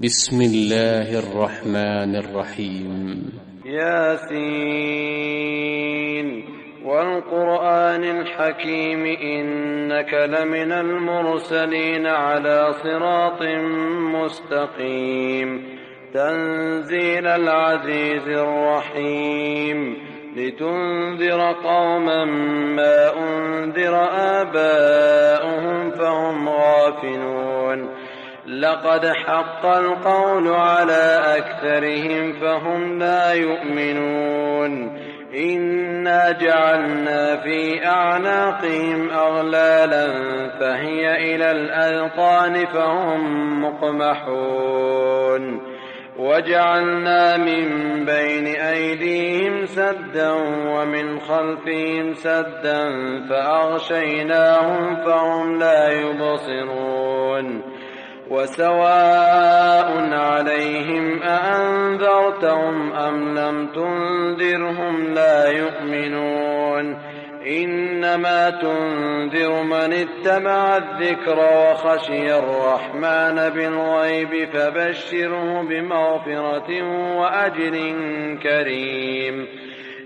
بسم الله الرحمن الرحيم. ياسين والقرآن الحكيم إنك لمن المرسلين على صراط مستقيم تنزيل العزيز الرحيم لتنذر قوما ما أنذر آباؤهم فهم غافلون لقد حق القول على أكثرهم فهم لا يؤمنون إنا جعلنا في أعناقهم أغلالا فهي إلى الأذقان فهم مقمحون وجعلنا من بين أيديهم سدا ومن خلفهم سدا فأغشيناهم فهم لا يبصرون وسواء عليهم أأنذرتهم أم لم تنذرهم لا يؤمنون إنما تنذر من اتبع الذكر وخشي الرحمن بالغيب فبشره بمغفرة وأجر كريم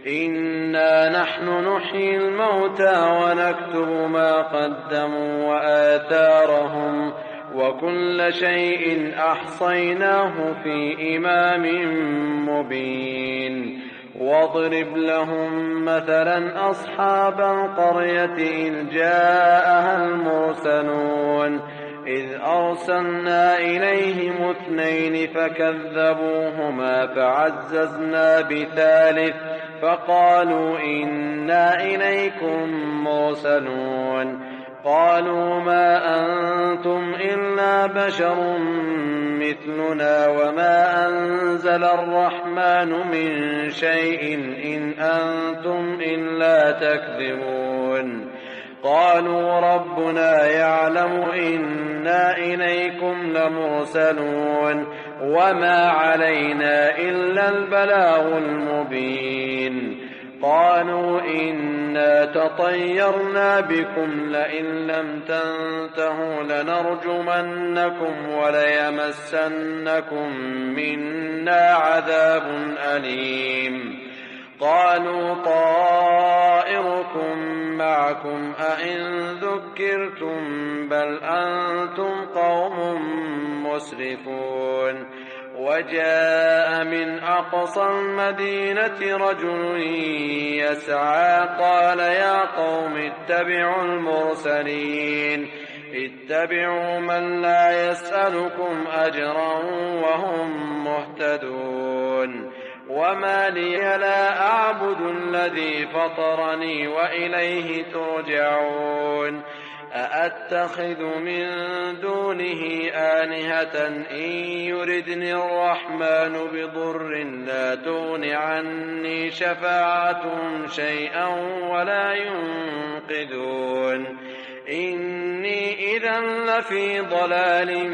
إنا نحن نحيي الموتى ونكتب ما قدموا وآثارهم وكل شيء أحصيناه في إمام مبين واضرب لهم مثلا أصحاب القرية إذ جاءها المرسلون إذ أرسلنا إليهم 2 فكذبوهما فعززنا بثالث فقالوا إنا إليكم مرسلون قالوا ما أنتم إلا بشر مثلنا وما أنزل الرحمن من شيء إن أنتم إلا تكذبون قالوا ربنا يعلم إنا إليكم لمرسلون وما علينا إلا البلاغ المبين قالوا إنا تطيرنا بكم لئن لم تنتهوا لنرجمنكم وليمسنكم منا عذاب أليم قالوا طائركم معكم أئن ذكرتم بل أنتم قوم مسرفون وجاء من أقصى المدينة رجل يسعى قال يا قوم اتبعوا المرسلين اتبعوا من لا يسألكم أجرا وهم مهتدون وما لي لا أعبد الذي فطرني وإليه ترجعون أأتخذ من دونه آلهة إن يردني الرحمن بضر لا تغن عني شفاعتهم شيئا ولا ينقذون إني إذا لفي ضلال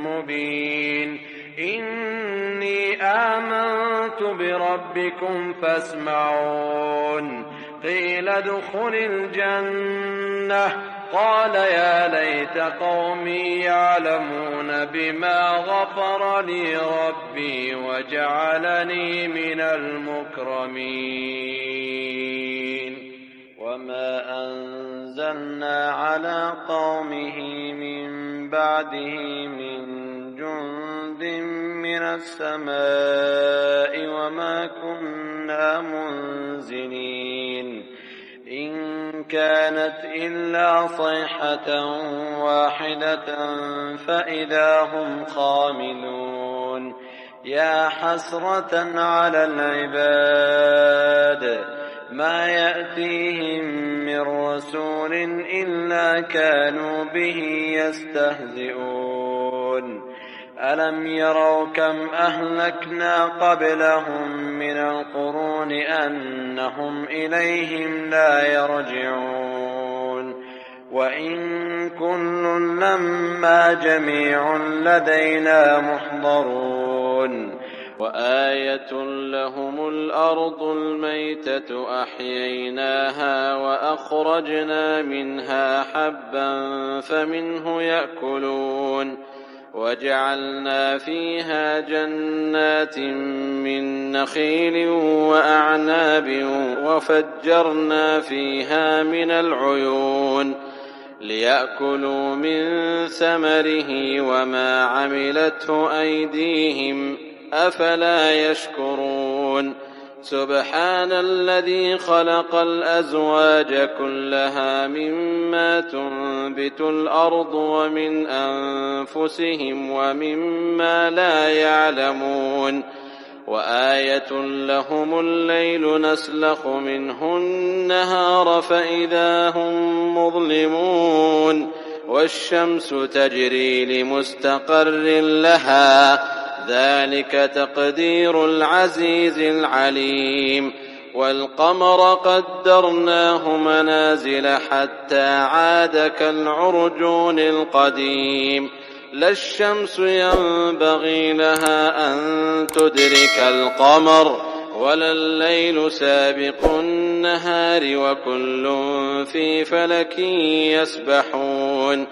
مبين إني آمنت بربكم فاسمعون قيل ادخل الجنة قال يا ليت قومي يعلمون بما غفر لي ربي وجعلني من المكرمين وما أنزلنا على قومه من بعده من جند من السماء وما كنا منزلين إن كانت إلا صيحة واحدة فإذا هم خاملون يا حسرة على العباد ما يأتيهم من رسول إلا كانوا به يستهزئون ألم يروا كم أهلكنا قبلهم من القرون أنهم إليهم لا يرجعون وإن كل لما جميع لدينا محضرون وآية لهم الأرض الميتة أحييناها وأخرجنا منها حبا فمنه يأكلون وجعلنا فيها جنات من نخيل وأعناب وفجرنا فيها من العيون ليأكلوا من ثمره وما عملته أيديهم أفلا يشكرون سبحان الذي خلق الأزواج كلها مما تنبت الأرض ومن أنفسهم ومما لا يعلمون وآية لهم الليل نسلخ منه النهار فإذا هم مظلمون والشمس تجري لمستقر لها ذلك تقدير العزيز العليم والقمر قدرناه منازل حتى عاد كالعرجون القديم لا الشمس ينبغي لها أن تدرك القمر ولا الليل سابق النهار وكل في فلك يسبحون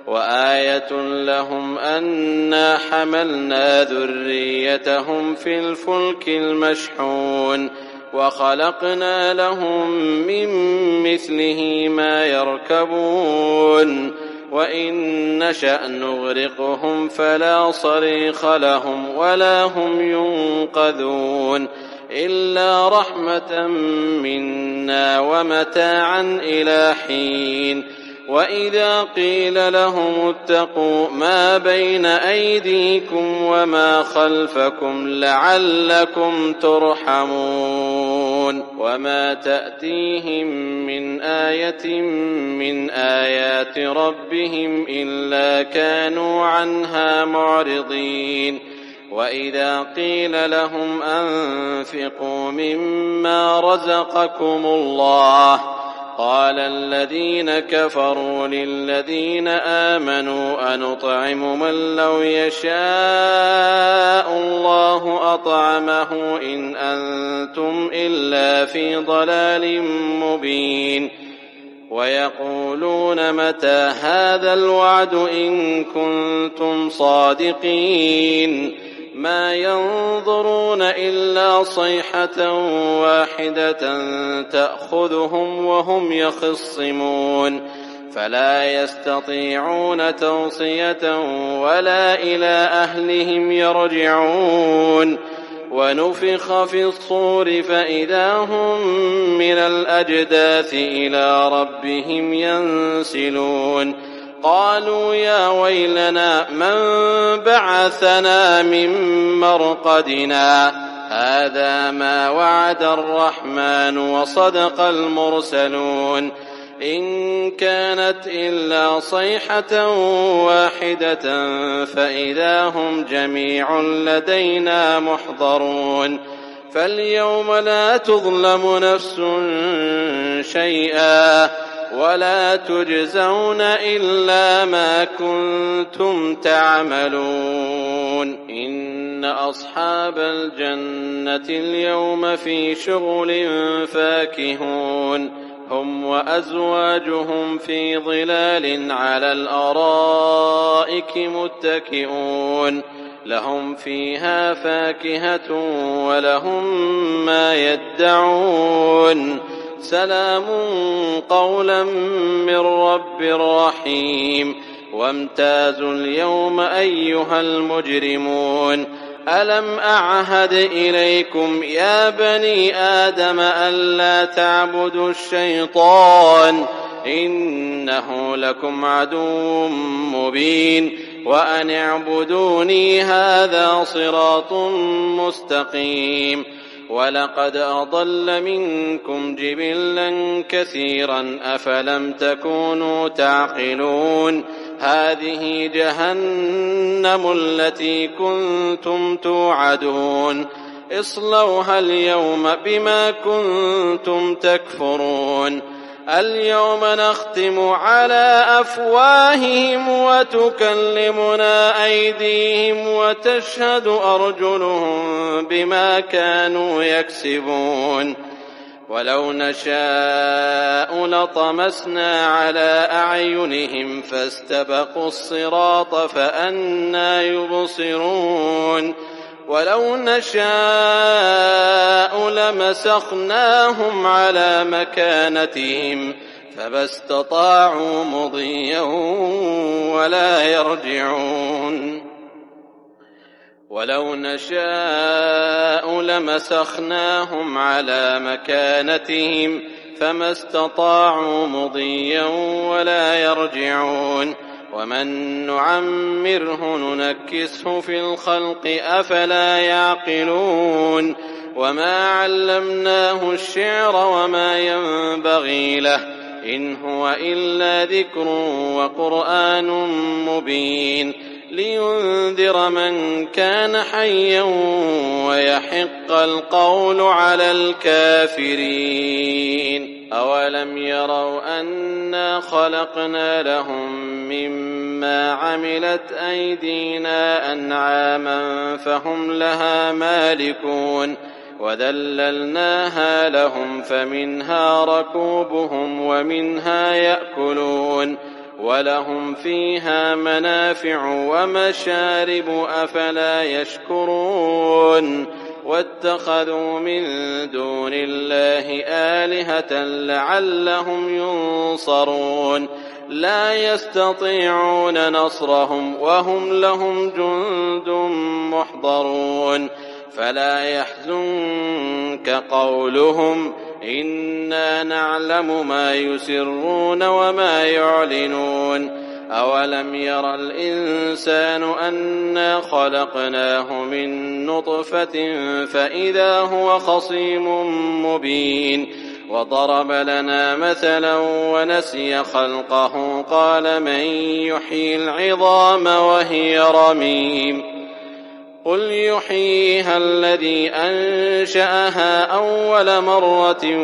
وآية لهم أنا حملنا ذريتهم في الفلك المشحون وخلقنا لهم من مثله ما يركبون وإن نشأ نغرقهم فلا صريخ لهم ولا هم ينقذون إلا رحمة منا ومتاعا إلى حين وإذا قيل لهم اتقوا ما بين أيديكم وما خلفكم لعلكم ترحمون وما تأتيهم من آية من آيات ربهم إلا كانوا عنها معرضين وإذا قيل لهم أنفقوا مما رزقكم الله قال الذين كفروا للذين آمنوا أنطعم من لو يشاء الله أطعمه إن أنتم إلا في ضلال مبين ويقولون متى هذا الوعد إن كنتم صادقين ما ينظرون إلا صيحة واحدة تأخذهم وهم يخصمون فلا يستطيعون توصية ولا إلى أهلهم يرجعون ونفخ في الصور فإذا هم من الأجداث إلى ربهم ينسلون قالوا يا ويلنا من بعثنا من مرقدنا هذا ما وعد الرحمن وصدق المرسلون إن كانت إلا صيحة واحدة فإذا هم جميع لدينا محضرون فاليوم لا تظلم نفس شيئا ولا تجزون إلا ما كنتم تعملون إن أصحاب الجنة اليوم في شغل فاكهون هم وأزواجهم في ظلال على الأرائك متكئون لهم فيها فاكهة ولهم ما يدعون سلام قولا من رب رحيم وامتازوا اليوم أيها المجرمون ألم أعهد إليكم يا بني آدم ألا تعبدوا الشيطان إنه لكم عدو مبين وأن اعبدوني هذا صراط مستقيم ولقد أضل منكم جبلا كثيرا أفلم تكونوا تعقلون هذه جهنم التي كنتم توعدون اصلوها اليوم بما كنتم تكفرون اليوم نختم على أفواههم وتكلمنا أيديهم وتشهد أرجلهم بما كانوا يكسبون ولو نشاء لطمسنا على أعينهم فاستبقوا الصراط فأنى يبصرون ولو نشاء لمسخناهم على مكانتهم فما استطاعوا مضيا ولا يرجعون ولو نشاء لمسخناهم على مكانتهم فما استطاعوا مضيا ولا يرجعون ومن نعمره ننكسه في الخلق أفلا يعقلون وما علمناه الشعر وما ينبغي له إن هو إلا ذكر وقرآن مبين لينذر من كان حيا ويحق القول على الكافرين أولم يروا أنا خلقنا لهم مما عملت أيدينا أنعاما فهم لها مالكون وذللناها لهم فمنها ركوبهم ومنها يأكلون ولهم فيها منافع ومشارب أفلا يشكرون واتخذوا من دون الله آلهة لعلهم ينصرون لا يستطيعون نصرهم وهم لهم جند محضرون فلا يحزنك قولهم إنا نعلم ما يسرون وما يعلنون أولم ير الإنسان أنا خلقناه من نطفة فإذا هو خصيم مبين وضرب لنا مثلا ونسي خلقه قال من يحيي العظام وهي رميم قل يحييها الذي أنشأها أول مرة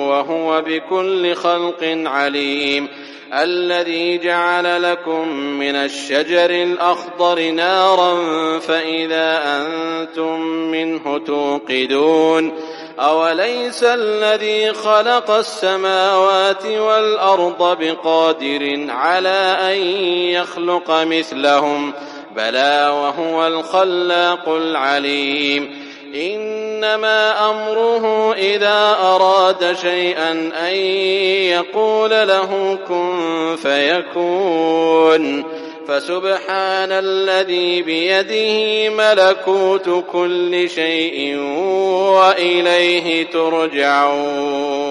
وهو بكل خلق عليم الذي جعل لكم من الشجر الأخضر نارا فإذا أنتم منه توقدون أوليس الذي خلق السماوات والأرض بقادر على أن يخلق مثلهم بلى وهو الخلاق العليم إنما أمره إذا أراد شيئا أن يقول له كن فيكون فسبحان الذي بيده ملكوت كل شيء وإليه ترجعون.